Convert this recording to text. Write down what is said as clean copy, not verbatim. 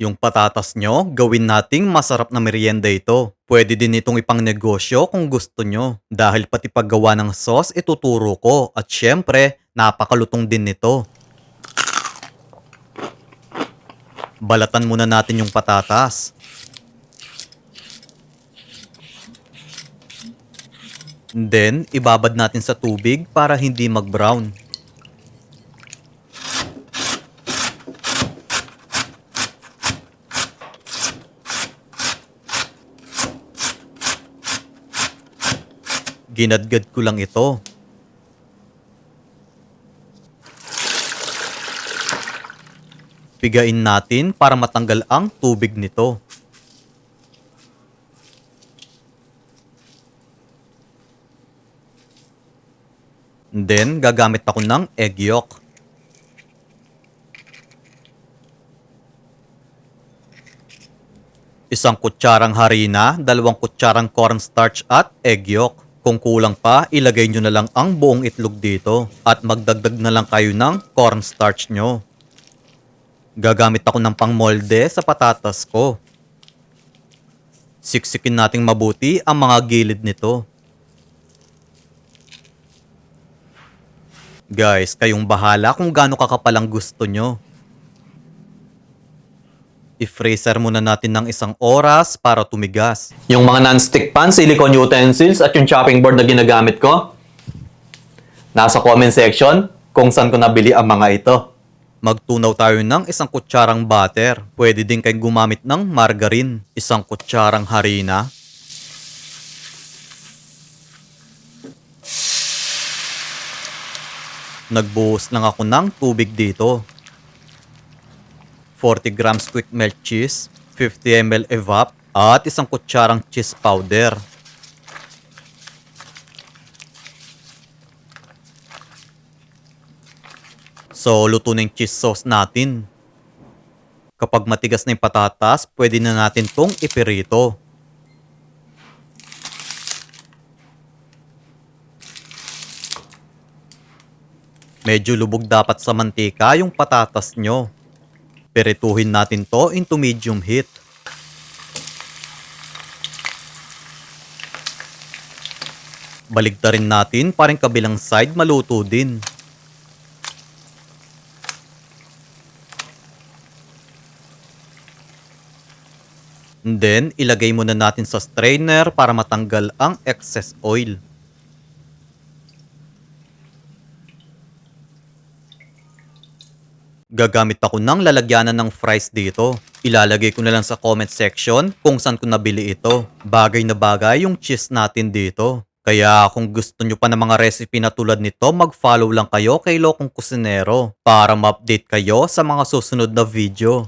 Yung patatas nyo, gawin nating masarap na merienda ito. Pwede din itong ipang negosyo kung gusto nyo. Dahil pati paggawa ng sauce ituturo ko at syempre, napakalutong din nito. Balatan muna natin yung patatas. Then, ibabad natin sa tubig para hindi mag-brown. Ginadgad ko lang ito. Pigain natin para matanggal ang tubig nito. Then, gagamit ako ng egg yolk. Isang kutsarang harina, 2 kutsarang cornstarch at egg yolk. Kung kulang pa, ilagay nyo na lang ang buong itlog dito at magdagdag na lang kayo ng cornstarch nyo. Gagamit ako ng pangmolde sa patatas ko. Siksikin nating mabuti ang mga gilid nito. Guys, kayong bahala kung gaano kakapal ang gusto nyo. I-freezer muna natin ng 1 oras para tumigas. Yung mga non-stick pan, silicone utensils at yung chopping board na ginagamit ko, nasa comment section kung saan ko nabili ang mga ito. Magtunaw tayo ng 1 kutsarang butter. Pwede din kayong gumamit ng margarine. 1 kutsarang harina. Nagbuhos lang ako ng tubig dito. 40 grams quick melt cheese, 50 ml evap, at 1 kutsarang cheese powder. So, luto na yung cheese sauce natin. Kapag matigas na yung patatas, pwede na natin tong ipirito. Medyo lubog dapat sa mantika yung patatas nyo. Pirituhin natin to into medium heat. Baligtarin natin para yung kabilang side maluto din. And then, ilagay muna natin sa strainer para matanggal ang excess oil. Gagamit ako ng lalagyanan ng fries dito. Ilalagay ko na lang sa comment section kung saan ko nabili ito. Bagay na bagay yung cheese natin dito. Kaya kung gusto nyo pa ng mga recipe na tulad nito, mag-follow lang kayo kay Lokong Kusinero para ma-update kayo sa mga susunod na video.